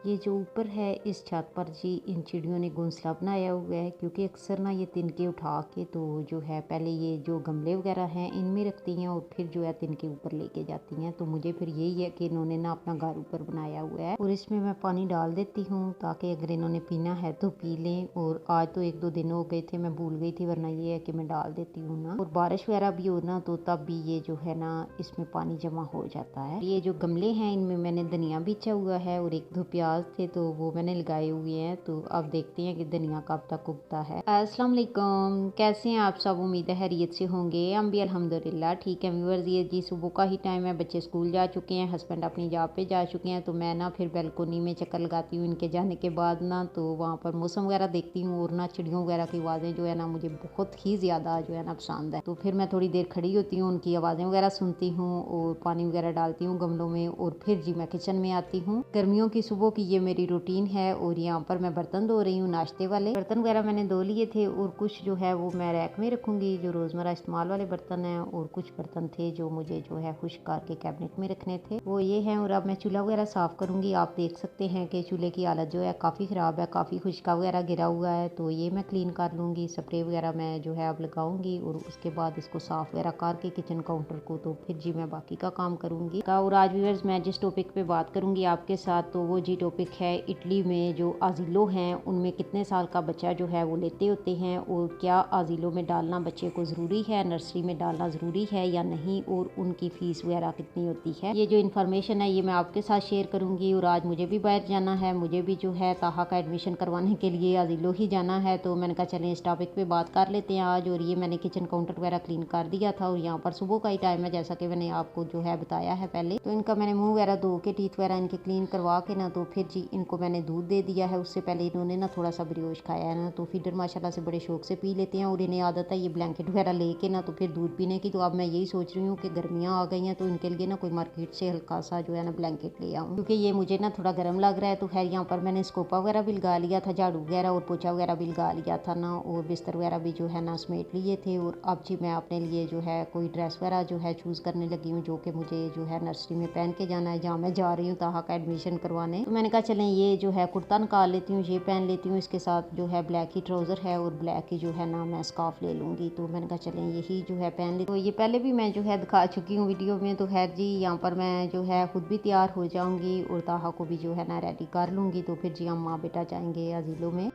ये जो ऊपर है इस छत पर जी इन चिड़ियों ने घोंसला बनाया हुआ है, क्योंकि अक्सर ना ये तिनके उठा के तो जो है पहले ये जो गमले वगैरह हैं इनमें रखती हैं और फिर जो है तिनके ऊपर लेके जाती हैं। तो मुझे फिर यही है कि इन्होंने ना अपना घर ऊपर बनाया हुआ है और इसमें मैं पानी डाल देती हूँ ताकि अगर इन्होंने पीना है तो पी लें। और आज तो 1-2 दिन हो गए थे, मैं भूल गई थी, वरना ये है कि मैं डाल देती हूँ ना। और बारिश वगैरह भी हो ना तो तब भी ये जो है ना इसमें पानी जमा हो जाता है। ये जो गमले हैं इनमें मैंने धनिया बीजा हुआ है और 1-2 प्याज थे तो वो मैंने लगाए हुए हैं। तो अब देखते हैं कि धनिया कब तक उगता है। अस्सलाम वालेकुम, कैसे हैं आप सब? उम्मीद है खैरियत से होंगे। हम भी अल्हम्दुलिल्लाह ठीक है। व्यूअर्स, ये जी सुबह का ही टाइम है, बच्चे स्कूल जा चुके हैं, हस्बैंड अपनी जॉब पे जा चुके हैं। तो मैं ना फिर बैल्कोनी में चक्कर लगाती हूँ इनके जाने के बाद ना, तो वहाँ पर मौसम वगैरह देखती हूँ और ना चिड़ियों वगैरह की आवाज़ें जो है ना मुझे बहुत ही ज़्यादा जो है ना पसंद है। तो फिर मैं थोड़ी देर खड़ी होती हूँ, उनकी आवाज़ें वगैरह सुनती हूँ और पानी वगैरह डालती हूँ गमलों में और फिर जी मैं किचन में आती हूँ। गर्मियों की सुबह की ये मेरी रूटीन है। और यहाँ पर मैं बर्तन धो रही हूँ, नाश्ते वाले बर्तन वगैरह मैंने धो लिए थे और कुछ जो है वो मैं रैक में रखूंगी, जो रोजमर्रा इस्तेमाल वाले बर्तन हैं। और कुछ बर्तन थे जो मुझे जो है खुश करके कैबिनेट में रखने थे, वो ये हैं। और अब मैं चूल्हा वगैरह साफ करूंगी। आप देख सकते हैं कि चूल्हे की हालत जो है काफ़ी ख़राब है, काफ़ी खुशका वगैरह गिरा हुआ है। तो ये मैं क्लीन कर लूँगी, स्प्रे वगैरह मैं जो है अब लगाऊंगी और उसके बाद इसको साफ़ वगैरह करके किचन काउंटर को तो फिर जी मैं बाकी का काम करूँगी। और आज व्यूअर्स मैं जिस टॉपिक पे बात करूँगी आपके साथ, तो वो जी टॉपिक है इटली में जो आजिलो हैं उनमें कितने साल का बच्चा जो है वो लेते होते हैं और क्या आजिलो में डालना बच्चे को ज़रूरी है, नर्सरी में डालना ज़रूरी है या नहीं, और उनकी फ़ीस वगैरह कितनी होती है। ये जो इन्फॉर्मेशन है ये मैं आपके साथ शेयर करूँगी। और आज मुझे भी बाहर जाना है, मुझे भी जो है ताहा का एडमिशन करवाने के लिए आजिलो ही जाना है। तो मैंने कहा चलें इस टॉपिक पे बात कर लेते हैं आज। और ये मैंने किचन काउंटर वगैरह क्लीन कर दिया था और यहाँ पर सुबह का ही टाइम है, जैसा कि मैंने आपको जो है बताया है पहले। तो इनका मैंने मुँह वगैरह धो के टीथ वगैरह इनके क्लीन करवा के ना तो फिर जी इनको मैंने दूध दे दिया है। उससे पहले इन्होंने ना थोड़ा सा ब्रियोश खाया है ना, तो फीडर माशाल्लाह से बड़े शौक से पी लेते हैं और इन्हें आदत है ये ब्लैंकेट वगैरह लेके ना तो फिर दूध पीने की। तो अब मैं यही सोच रही हूँ कि गर्मियाँ आ गई हैं तो इनके लिए ना कोई मार्केट से हल्का सा जो है ना ब्लैंकेट ले आऊँ, क्योंकि ये मुझे ना थोड़ा गर्म लग रहा है। तो खैर यहाँ पर मैंने स्कोपा वगैरह भी लगा लिया था, झाड़ू वगैरह और पोछा वगैरह भी लगा लिया था ना, और बिस्तर वगैरह भी जो है ना समेट लिए थे। और अब जी मैं अपने लिए जो है कोई ड्रेस वगैरह जो है चूज़ करने लगी हूँ, जो कि मुझे जो है नर्सरी में पहन के जाना है, जहाँ मैं जा रही हूँ ताहा का एडमिशन करवाने। तो मैंने कहा चलें ये जो है कुर्ता निकाल लेती हूँ, ये पहन लेती हूँ, इसके साथ जो है ब्लैक ही ट्राउज़र है और ब्लैक ही जो है ना मैं स्कार्फ ले लूँगी। तो मैंने कहा चलें यही जो है पहन लेती हूँ। तो ये पहले भी मैं जो है दिखा चुकी हूँ वीडियो में। तो खैर जी यहाँ पर मैं जो है खुद भी तैयार हो जाऊँगी और ताहा को भी जो है ना रेडी कर लूँगी। तो फिर जी हम माँ बेटा जाएंगे अजीलों में।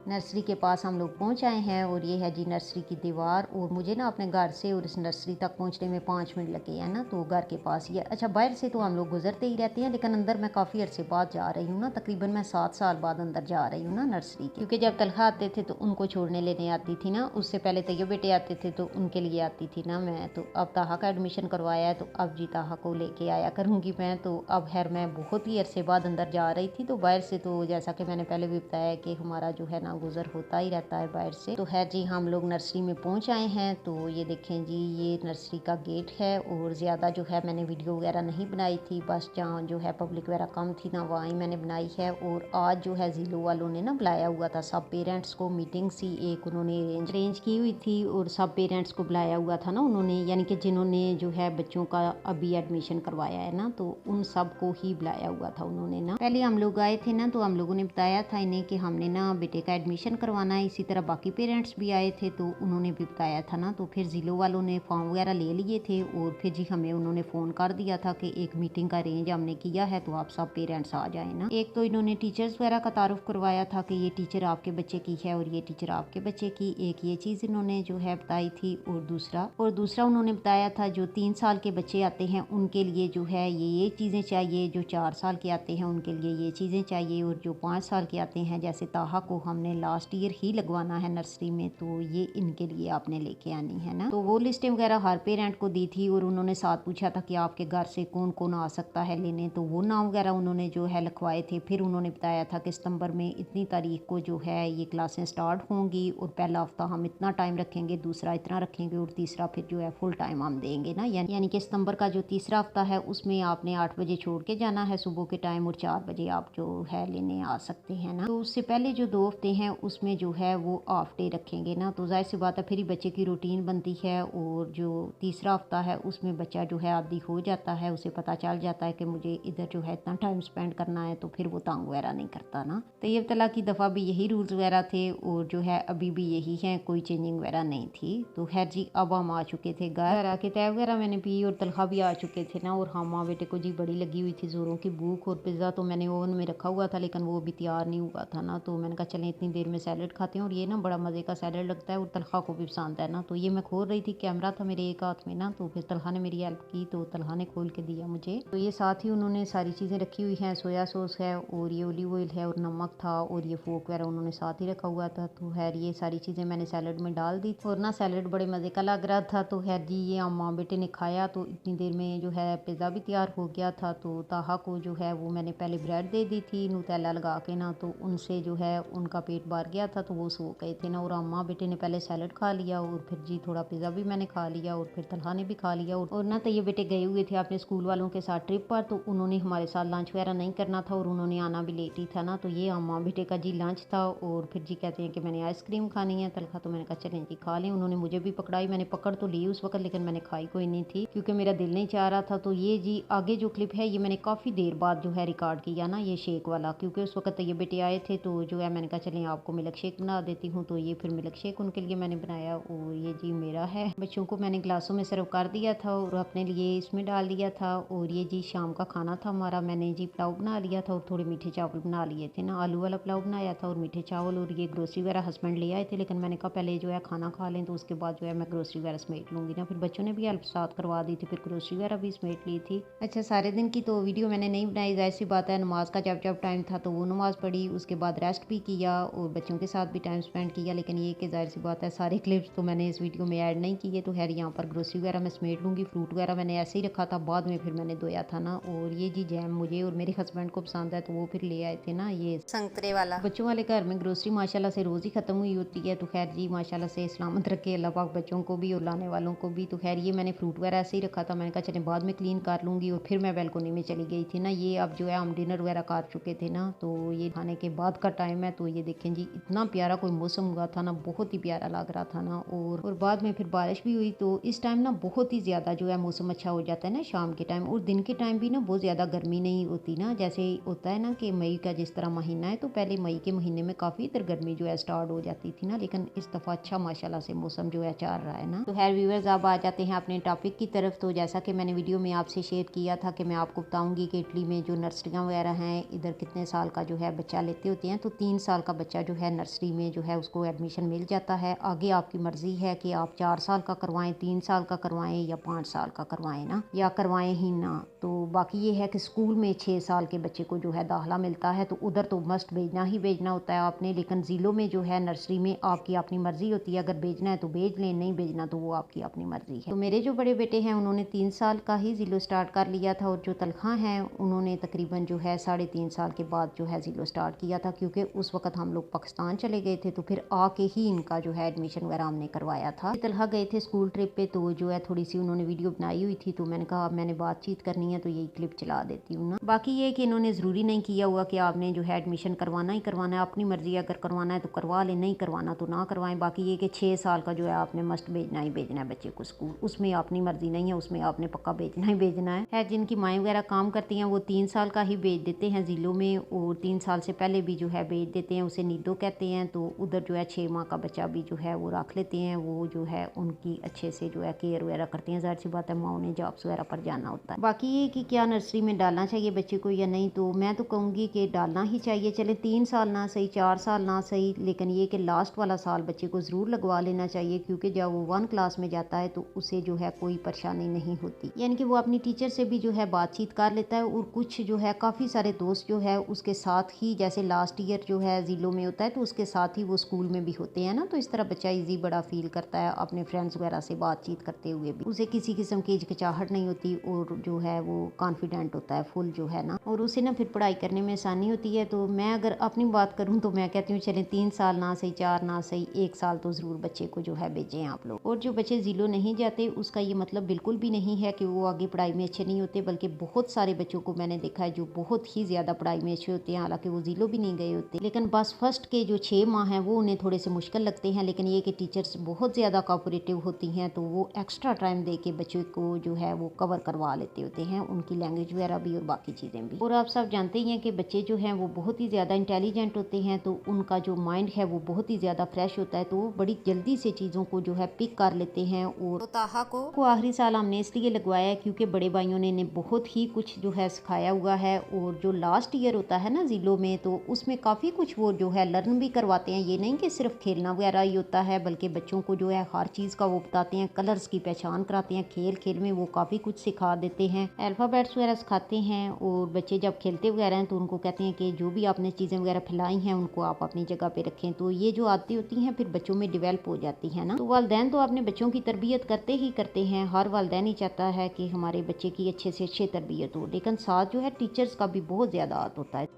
नर्सरी के पास हम लोग पहुंच आए हैं और ये है जी नर्सरी की दीवार। और मुझे ना अपने घर से और इस नर्सरी तक पहुंचने में 5 मिनट लगे हैं ना, तो घर के पास ही है। अच्छा, बाहर से तो हम लोग गुजरते ही रहते हैं, लेकिन अंदर मैं काफ़ी अरसे बाद जा रही हूँ ना, तकरीबन मैं 7 साल बाद अंदर जा रही हूँ ना नर्सरी की। क्योंकि जब तलखा आते थे तो उनको छोड़ने लेने आती थी ना, उससे पहले तैयब बेटे आते थे तो उनके लिए आती थी ना मैं। तो अब ताहा का एडमिशन करवाया है तो अब जी ताहा को लेके आया करूँगी मैं। तो अब खैर मैं बहुत ही अरसे बाद अंदर जा रही थी। तो बाहर से तो जैसा कि मैंने पहले भी बताया कि हमारा जो है ना गुजर होता ही रहता है बाहर से। तो है जी हम लोग नर्सरी में पहुंच आए हैं। तो ये देखें जी ये नर्सरी का गेट है। और ज़्यादा जो है मैंने वीडियो वगैरह नहीं बनाई थी, बस जहाँ जो है पब्लिक वगैरह कम थी ना वहाँ ही मैंने बनाई है। और आज जो है ज़ीलो वालों ने ना बुलाया हुआ था सब पेरेंट्स को, मीटिंग सी एक उन्होंने अरेंज की हुई थी और सब पेरेंट्स को बुलाया हुआ था ना उन्होंने, यानी कि जिन्होंने जो है बच्चों का अभी एडमिशन करवाया है ना, तो उन सब को ही बुलाया हुआ था उन्होंने ना। पहले हम लोग आए थे ना तो हम लोगों ने बताया था इन्हें कि हमने ना बेटे का एडमिशन करवाना है। इसी तरह बाकी पेरेंट्स भी आए थे तो उन्होंने भी बताया था ना। तो फिर ज़िलो वालों ने फॉर्म वगैरह ले लिए थे और फिर जी हमें उन्होंने फ़ोन कर दिया था कि एक मीटिंग का अरेंज हमने किया है, तो आप सब पेरेंट्स आ जाए ना। एक तो इन्होंने टीचर्स वगैरह का तारुफ करवाया था कि ये टीचर आपके बच्चे की है और ये टीचर आपके बच्चे की, एक ये चीज़ इन्होंने जो है बताई थी। और दूसरा उन्होंने बताया था जो 3 साल के बच्चे आते हैं उनके लिए जो है ये चीज़ें चाहिए, जो 4 साल के आते हैं उनके लिए ये चीज़ें चाहिए, और जो 5 साल के आते हैं जैसे ताहा को हमने लास्ट ईयर ही लगवाना है नर्सरी में, तो ये इनके लिए आपने लेके आनी है ना। तो वो लिस्टें वगैरह हर पेरेंट को दी थी और उन्होंने साथ पूछा था कि आपके घर से कौन कौन आ सकता है लेने, तो वो नाम वगैरह उन्होंने जो है लिखवाए थे। फिर उन्होंने बताया था कि सितंबर में इतनी तारीख को जो है ये क्लासें स्टार्ट होंगी और पहला हफ्ता हम इतना टाइम रखेंगे, दूसरा इतना रखेंगे और तीसरा फिर जो है फुल टाइम हम देंगे ना। यानी कि सितंबर का जो तीसरा हफ्ता है उसमें आपने 8 बजे छोड़ के जाना है सुबह के टाइम और 4 बजे आप जो है लेने आ सकते हैं ना। तो उससे पहले जो 2 हफ्ते हैं उसमें जो है वो हाफ डे रखेंगे ना, तो ज़ाहिर सी बात है फिर ही बच्चे की रूटीन बनती है। और जो तीसरा हफ्ता है उसमें बच्चा जो है आदी हो जाता है, उसे पता चल जाता है कि मुझे इधर जो है इतना टाइम स्पेंड करना है, तो फिर वो तंग वगैरह नहीं करता ना। तैयब तलाक की दफ़ा भी यही रूल्स वगैरह थे और जो है अभी भी यही हैं, कोई चेंजिंग वगैरह नहीं थी। तो खैर जी अब हम आ चुके थे घर आके चाय वगैरह मैंने पी और तलखा भी आ चुके थे ना। और हाँ माँ बेटे को जी बड़ी लगी हुई थी ज़ोरों की भूख, और पिज़्ज़ा तो मैंने ओवन में रखा हुआ था लेकिन वो अभी तैयार नहीं हुआ था ना। तो मैंने कहा चलें इतनी देर में सैलड खाते हैं, और ये ना बड़ा मज़े का सैलड लगता है और तलखा को भी पसंद है ना। तो ये मैं खोल रही थी, कैमरा था मेरे एक हाथ में ना, तो फिर तलखा ने मेरी हेल्प की, तो तलखा ने खोल के दिया मुझे। तो ये साथ ही उन्होंने सारी चीज़ें रखी हुई हैं, सोया सॉस है और ये ओलिव ऑयल है और नमक था और ये फोक वगैरह उन्होंने साथ ही रखा हुआ था। तो खैर ये सारी चीज़ें मैंने सैलड में डाल दी और ना सैलड बड़े मज़े का लग रहा था। तो खैर जी ये हम माँ बेटे ने खाया, तो इतनी देर में जो है पिज़्ज़ा भी तैयार हो गया था। तो ताहा को जो है वो मैंने पहले ब्रेड दे दी थी नुतेला लगा के ना, तो उनसे जो है उनका पेट भर गया था, तो वो सो गए थे ना। और हम माँ बेटे ने पहले सैलड खा लिया और फिर जी थोड़ा पिज़्ज़ा भी मैंने खा लिया और फिर तलहा ने भी खा लिया। और ना तैयब बेटे गए हुए थे अपने स्कूल वालों के साथ ट्रिप पर, तो उन्होंने हमारे साथ लंच वगैरह नहीं करना था और उन्होंने आना भी लेट ही था ना। तो ये हम माँ बेटे का जी लंच था। और फिर जी कहते हैं कि मैंने आइसक्रीम खानी है तलखा, तो मैंने कहा चलें जी खा लें। उन्होंने मुझे भी पकड़ाई, मैंने पकड़ तो ली उस वक्त लेकिन मैंने खाई कोई नहीं थी क्योंकि मेरा दिल नहीं चाह रहा था। तो ये जी आगे जो क्लिप है ये मैंने काफ़ी देर बाद जो है रिकॉर्ड किया ना, ये शेक वाला, क्योंकि उस वक्त ये बेटे आए थे। तो जो है मैंने कहा चलें आपको मिल्क शेक बना देती हूँ, तो ये फिर मिल्क शेक उनके लिए मैंने बनाया। और ये जी मेरा है, बच्चों को मैंने ग्लासों में सर्व कर दिया था और अपने लिए इसमें डाल दिया था। और ये जी शाम का खाना था हमारा, मैंने जी पुलाव बना लिया था और थोड़े मीठे चावल बना लिए थे ना, आलू वाला पुलाव बनाया था और मीठे चावल। और ये ग्रोसरी वगैरह हस्बैंड ले आए थे लेकिन मैंने कहा पहले जो है खाना खा लें, तो उसके बाद जो है मैं ग्रोसरी वगैरह समेट लूँगी ना। फिर बच्चों ने भी हेल्प साथ करवा दी थी, फिर ग्रोसरी वगैरह भी समेट ली थी। अच्छा सारे दिन की तो वीडियो मैंने नहीं बनाई, ज़ाहिर सी बात है नमाज का जब जब टाइम था तो वो नमाज़ पढ़ी, उसके बाद रेस्ट भी किया और बच्चों के साथ भी टाइम स्पेंड किया। लेकिन ये कि ज़ाहिर सी बात है सारे क्लिप्स तो मैंने इस वीडियो में ऐड नहीं किए। तो खैर यहाँ पर ग्रोसरी वगैरह मैं समेट लूँगी, फ्रूट वगैरह मैंने ऐसे ही रखा था, बाद में फिर मैंने धोया था ना। और ये जी जैम मुझे और मेरे हस्बैंड को पसंद है तो वो फिर ले आए थे ना, ये संतरे वाला। बच्चों वाले घर में ग्रोसरी माशाल्लाह से रोज़ ही ख़त्म हुई होती है। तो खैर जी माशाल्लाह से सलामत रखे अल्लाह पाक बच्चों को भी और लाने वालों को भी। तो खैर ये मैंने फ्रूट वगैरह ऐसे ही रखा था, मैंने कहा चले बाद में क्लीन कर लूँगी। और फिर मैं बैल्कोनी में चली गई थी ना। ये अब जो है हम डिनर वगैरह कर चुके थे ना, तो ये खाने के बाद का टाइम है। तो ये देखें जी इतना प्यारा कोई मौसम हुआ था ना, बहुत ही प्यारा लग रहा था ना। और बाद में फिर बारिश भी हुई। तो इस टाइम ना बहुत ही ज़्यादा जो है मौसम अच्छा हो जाता है ना शाम के टाइम, और दिन के टाइम भी ना बहुत ज़्यादा गर्मी नहीं होती ना। जैसे होता है ना कि मई का जिस तरह महीना है, तो पहले मई के महीने में काफ़ी इधर गर्मी जो है स्टार्ट हो जाती थी ना, लेकिन इस दफ़ा अच्छा माशाल्लाह से मौसम जो है चल रहा है ना। तो खैर व्यूअर्स अब आ जाते हैं अपने टॉपिक की तरफ। तो जैसा कि मैंने वीडियो में आपसे शेयर किया था कि मैं आपको बताऊंगी कि इटली में जो नर्सरियाँ वगैरह हैं इधर कितने साल का जो है बच्चा लेते होते हैं। तो 3 साल का बच्चा जो है नर्सरी में जो है उसको एडमिशन मिल जाता है। आगे आपकी मर्ज़ी है कि आप 4 साल का करवाएं, 3 साल का करवाएं या 5 साल का करवाएं ना, या करवाएं ही ना। तो बाकी ये है कि स्कूल में 6 साल के बच्चे को जो है दाखिला मिलता है, तो उधर तो मस्ट भेजना ही भेजना होता है आपने। लेकिन ज़िलों में जो है नर्सरी में आपकी अपनी मर्ज़ी होती है, अगर भेजना है तो भेज लें, नहीं भेजना तो वो आपकी अपनी मर्ज़ी है। तो मेरे जो बड़े बेटे हैं उन्होंने 3 साल का ही ज़िलो स्टार्ट कर लिया था, और जो तलखा हैं उन्होंने तकरीबन जो है 3.5 साल के बाद जो है ज़िलो स्टार्ट किया था, क्योंकि उस वक्त हम लोग पाकिस्तान चले गए थे। तो फिर आके ही इनका जो है एडमिशन वगैरह हमने करवाया था। तलहा गए थे स्कूल ट्रिप पे, तो जो है थोड़ी सी उन्होंने वीडियो बनाई हुई थी, तो मैंने कहा मैंने बातचीत करनी है तो यही क्लिप चला देती हूँ ना। बाकी ये कि इन्होंने ज़रूरी नहीं किया हुआ कि आपने जो है एडमिशन करवाना ही करवाना है, अपनी मर्ज़ी अगर करवाना है तो करवा लें, नहीं करवाना तो ना करवाएं। बाकी ये कि 6 साल का जो है आपने मस्ट भेजना ही भेजना है बच्चे को स्कूल, उसमें अपनी मर्ज़ी नहीं है, उसमें आपने पक्का भेजना ही भेजना है। जिनकी माएँ वगैरह काम करती हैं वो 3 साल का ही भेज देते हैं ज़िलों में, और 3 साल से पहले भी जो है भेज देते हैं, उसे नीदो कहते हैं। तो उधर जो है 6 माह का बच्चा भी जो है वो रख लेते हैं, वो जो है उनकी अच्छे से जो है केयर वगैरह करते हैं। ज़ाहिर सी बात है माँ ने जॉब्स वगैरह पर जाना होता है। बाकी ये कि क्या नर्सरी में डालना चाहिए बच्चे को या नहीं, तो मैं तो कहूँगी कि डालना ही चाहिए। चले 3 साल ना सही, 4 साल ना सही, लेकिन ये कि लास्ट वाला साल बच्चे को ज़रूर लगवा लेना चाहिए, क्योंकि जब वो 1 क्लास में जाता है तो उसे जो है कोई परेशानी नहीं होती, यानी कि वो अपनी टीचर से भी जो है बातचीत कर लेता है। और कुछ जो है काफ़ी सारे दोस्त जो है उसके साथ ही, जैसे लास्ट ईयर जो है ज़िलों में होता है तो उसके साथ ही वो स्कूल में भी होते हैं ना, तो इस तरह बच्चा ईजी बड़ा फील करता है अपने फ्रेंड्स वगैरह से बातचीत करते हुए भी, उसे किसी किस्म की हिचकिचाहट नहीं होती, और जो है वो कॉन्फिडेंट होता है फुल जो है ना, और उसे ना फिर पढ़ाई करने में आसानी होती है। तो मैं अगर अपनी बात करूँ तो मैं कहती हूँ चलें 3 साल ना सही, 4 ना सही, 1 साल तो ज़रूर बच्चे को जो है भेजें आप लोग। और जो बच्चे ज़िलों नहीं जाते उसका ये मतलब बिल्कुल भी नहीं है कि वो आगे पढ़ाई में अच्छे नहीं होते, बल्कि बहुत सारे बच्चों को मैंने देखा है जो बहुत ही ज़्यादा पढ़ाई में अच्छे होते हैं, हालांकि वो ज़िलों भी नहीं गए होते, लेकिन बस फर्स्ट फर्स्ट के जो 6 माह हैं वो उन्हें थोड़े से मुश्किल लगते हैं, लेकिन ये कि टीचर्स बहुत ज़्यादा कोऑपरेटिव होती हैं, तो वो एक्स्ट्रा टाइम दे के बच्चों को जो है वो कवर करवा लेते होते हैं, उनकी लैंग्वेज वगैरह भी और बाकी चीज़ें भी। और आप सब जानते ही हैं कि बच्चे जो हैं वो बहुत ही ज़्यादा इंटेलिजेंट होते हैं, तो उनका जो माइंड है वो बहुत ही ज़्यादा फ्रेश होता है, तो वो बड़ी जल्दी से चीज़ों को जो है पिक कर लेते हैं। और तो ताहा को आखिरी साल हमने इसलिए लगवाया है क्योंकि बड़े भाइयों ने इन्हें बहुत ही कुछ जो है सिखाया हुआ है, और जो लास्ट ईयर होता है ना ज़िलों में, तो उसमें काफ़ी कुछ वो जो है लर्न भी करवाते हैं। ये नहीं कि सिर्फ खेलना वगैरह ही होता है, बल्कि बच्चों को जो है हर चीज़ का वो बताते हैं, कलर्स की पहचान कराते हैं, खेल खेल में वो काफ़ी कुछ सिखा देते हैं, अल्फ़ाबेट्स वगैरह सिखाते हैं। और बच्चे जब खेलते वगैरह हैं तो उनको कहते हैं कि जो भी आपने चीज़ें वगैरह खिलाई हैं उनको आप अपनी जगह पे रखें। तो ये जो आदतें होती हैं फिर बच्चों में डेवलप हो जाती है ना। तो वालिदैन तो अपने बच्चों की तरबियत करते ही करते हैं, हर वालिदैन ही चाहता है कि हमारे बच्चे की अच्छे से अच्छी तरबियत हो, लेकिन साथ जो है टीचर्स का भी बहुत ज़्यादा हाथ होता है।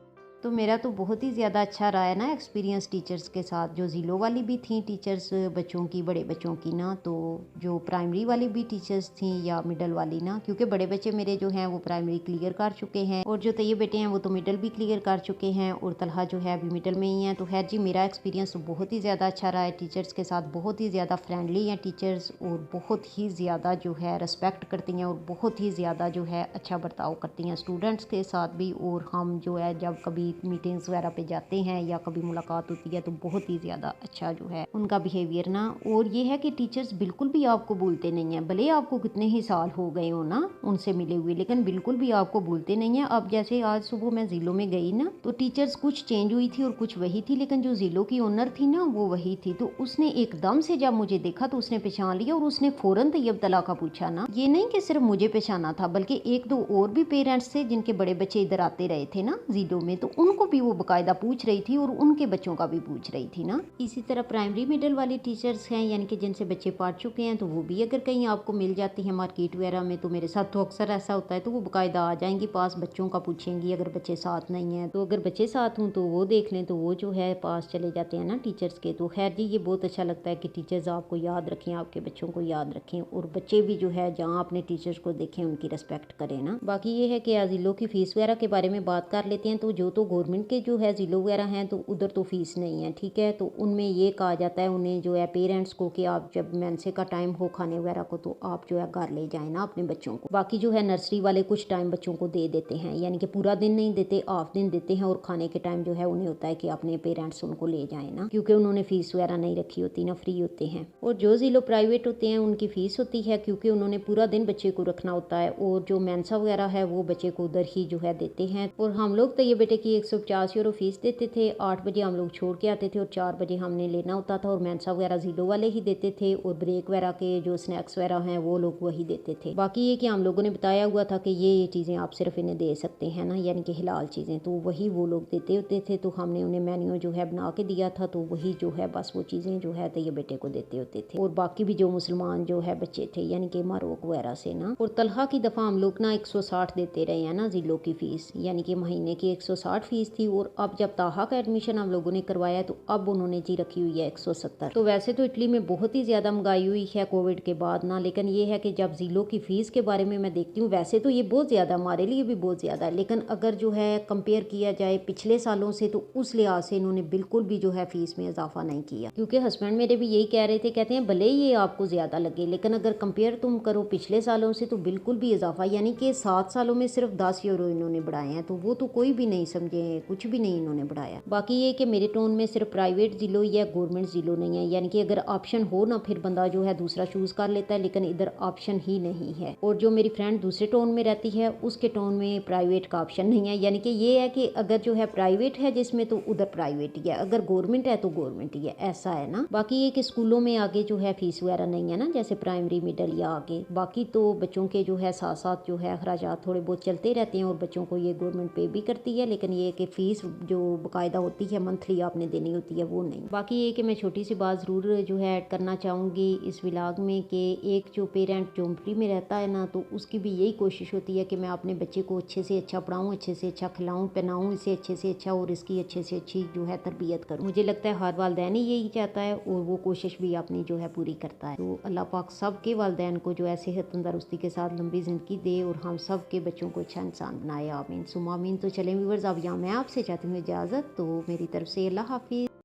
तो मेरा तो बहुत ही ज़्यादा अच्छा रहा है ना एक्सपीरियंस टीचर्स के साथ। जो ज़ीलो वाली भी थी टीचर्स बच्चों की, बड़े बच्चों की ना, तो जो प्राइमरी वाली भी टीचर्स थी या मिडल वाली ना, क्योंकि बड़े बच्चे मेरे जो हैं वो प्राइमरी क्लियर कर चुके हैं, और जो तैयब बेटे हैं वो तो मिडल भी क्लियर कर चुके हैं, और तलहा जो है अभी मिडल में ही है। तो खैर जी, मेरा एक्सपीरियंस तो बहुत ही ज़्यादा अच्छा रहा है टीचर्स के साथ। बहुत ही ज़्यादा फ्रेंडली हैं टीचर्स, और बहुत ही ज़्यादा जो है रिस्पेक्ट करती हैं, और बहुत ही ज़्यादा जो है अच्छा बर्ताव करती हैं स्टूडेंट्स के साथ भी। और हम जो है जब कभी मीटिंग्स वगैरह पे जाते हैं या कभी मुलाकात होती है तो बहुत ही ज़्यादा अच्छा जो है उनका बिहेवियर ना। और ये है कि टीचर्स बिल्कुल भी आपको भूलते नहीं हैं, भले आपको कितने ही साल हो गए हो ना उनसे मिले हुए, लेकिन बिल्कुल भी आपको भूलते नहीं हैं। अब जैसे आज सुबह मैं ज़िलों में गई ना, तो टीचर्स कुछ चेंज हुई थी और कुछ वही थी, लेकिन जो ज़िलों की ओनर थी ना वो वही थी। तो उसने एकदम से जब मुझे देखा तो उसने पहचान लिया, और उसने फ़ौरन तैयब तला का पूछा ना। ये नहीं कि सिर्फ मुझे पहचाना था, बल्कि एक दो और भी पेरेंट्स थे जिनके बड़े बच्चे इधर आते रहे थे ना ज़िलों में, तो उनको भी वो बाकायदा पूछ रही थी और उनके बच्चों का भी पूछ रही थी ना। इसी तरह प्राइमरी मिडिल वाली टीचर्स हैं, यानी कि जिनसे बच्चे पढ़ चुके हैं, तो वो भी अगर कहीं आपको मिल जाती हैं मार्केट वगैरह में, तो मेरे साथ तो अक्सर ऐसा होता है, तो वो बाकायदा आ जाएंगी पास, बच्चों का पूछेंगी। अगर बच्चे साथ नहीं हैं तो अगर बच्चे साथ हों तो वो देख लें, तो वो जो है पास चले जाते हैं ना टीचर्स के। तो खैर जी, ये बहुत अच्छा लगता है कि टीचर्स आपको याद रखें, आपके बच्चों को याद रखें, और बच्चे भी जो है जहाँ अपने टीचर्स को देखें उनकी रिस्पेक्ट करें ना। बाकी ये है कि ज़िलों की फ़ीस वगैरह के बारे में बात कर लेते हैं। तो जो तो गवर्नमेंट के जो है ज़िलों वगैरह हैं तो उधर तो फ़ीस नहीं है, ठीक है। तो उनमें ये कहा जाता है उन्हें जो है पेरेंट्स को कि आप जब मेंसे का टाइम हो खाने वगैरह को, तो आप जो है घर ले जाएं ना अपने बच्चों को। बाकी जो है नर्सरी वाले कुछ टाइम बच्चों को दे देते हैं, यानी कि पूरा दिन नहीं देते, हाफ दिन देते हैं, और खाने के टाइम जो है उन्हें होता है कि अपने पेरेंट्स उनको ले जाएं ना, क्योंकि उन्होंने फ़ीस वगैरह नहीं रखी होती ना, फ्री होते हैं। और जो ज़िलों प्राइवेट होते हैं उनकी फ़ीस होती है, क्योंकि उन्होंने पूरा दिन बच्चे को रखना होता है, और जो मेंसा वगैरह है वो बच्चे को उधर ही जो है देते हैं। और हम लोग तो ये बेटे की 150 यूरो फीस देते थे, 8 बजे हम लोग छोड़ के आते थे और 4 बजे हमने लेना होता था, और मेंसा वगैरह ज़िलों वाले ही देते थे, और ब्रेक वगैरह के जो स्नैक्स वगैरह हैं वो लोग वही देते थे। बाकी ये कि हम लोगों ने बताया हुआ था कि ये चीज़ें आप सिर्फ इन्हें दे सकते हैं ना, यानी कि हिलाल चीज़ें, तो वही वो लोग देते होते थे। तो हमने उन्हें मेन्यू जो है बना के दिया था, तो वही जो है बस वो चीज़ें जो है तो ये बेटे को देते होते थे। और बाकी भी जो मुसलमान जो है बच्चे थे, यानी कि मारोक वगैरह से ना। और तलहा की दफ़ा हम लोग ना 160 देते रहे हैं ना ज़िलों की फ़ीस, यानी कि महीने की 160 फ़ीस थी। और अब जब ताहा का एडमिशन हम लोगों ने करवाया तो अब उन्होंने जी रखी हुई है 170। तो वैसे तो इटली में बहुत ही ज़्यादा महंगाई हुई है कोविड के बाद ना, लेकिन ये है कि जब ज़िलों की फ़ीस के बारे में मैं देखती हूँ, वैसे तो ये बहुत ज़्यादा हमारे लिए भी बहुत ज़्यादा है, लेकिन अगर जो है कंपेयर किया जाए पिछले सालों से, तो उस लिहाज से इन्होंने बिल्कुल भी जो है फ़ीस में इजाफा नहीं किया। क्योंकि हस्बैंड मेरे भी यही कह रहे थे, कहते हैं भले ये आपको ज़्यादा लगे, लेकिन अगर कंपेयर तुम करो पिछले सालों से तो बिल्कुल भी इजाफा, यानी कि 7 सालों में सिर्फ 10 यूरो इन्होंने बढ़ाए हैं, तो वो तो कोई भी नहीं समझे, कुछ भी नहीं इन्होंने बढ़ाया। बाकी ये कि मेरे टाउन में सिर्फ प्राइवेट ज़िलों या गवर्नमेंट ज़िलों नहीं है, यानी कि अगर ऑप्शन हो ना फिर बंदा जो है दूसरा चूज़ कर लेता है, लेकिन इधर ऑप्शन ही नहीं है। और जो मेरी फ्रेंड दूसरे टाउन में रहती है उसके टाउन में प्राइवेट का ऑप्शन नहीं है, यानी कि ये है कि अगर जो है प्राइवेट है जिसमें, तो उधर प्राइवेट ही है, अगर गवर्नमेंट है तो गवर्नमेंट ही है, ऐसा है ना। बाकी ये कि स्कूलों में आगे जो है फीस वगैरह नहीं है ना, जैसे प्राइमरी मिडल या आगे। बाकी तो बच्चों के जो है साथ साथ जो है अखराजात थोड़े बहुत चलते रहते हैं, और बच्चों को ये गवर्नमेंट पे भी करती है, लेकिन ये कि फ़ीस जो बाकायदा होती है मंथली आपने देनी होती है वो नहीं। बाकी ये कि मैं छोटी सी बात ज़रूर जो है ऐड करना चाहूँगी इस व्लॉग में, कि एक जो पेरेंट झोंपड़ी में रहता है ना, तो उसकी भी यही कोशिश होती है कि मैं अपने बच्चे को अच्छे से अच्छा पढ़ाऊँ, अच्छे से अच्छा खिलाऊँ पहनाऊँ, इसे अच्छे से अच्छा और इसकी अच्छे से अच्छी जो है तरबियत करूँ। मुझे लगता है हर वालिदैन ही यही चाहता है, और वो कोशिश भी अपनी जो है पूरी करता है। तो अल्लाह पाक सब के वालिदैन को जो है सेहत तंदरुस्ती के साथ लंबी ज़िंदगी दे, और हम सब के बच्चों को अच्छा इंसान बनाए, आमीन सुमा आमीन। तो चलें व्यूअर्स, अब यहाँ मैं आपसे चाहती हूँ इजाज़त, तो मेरी तरफ़ से अल्लाह हाफ़िज़।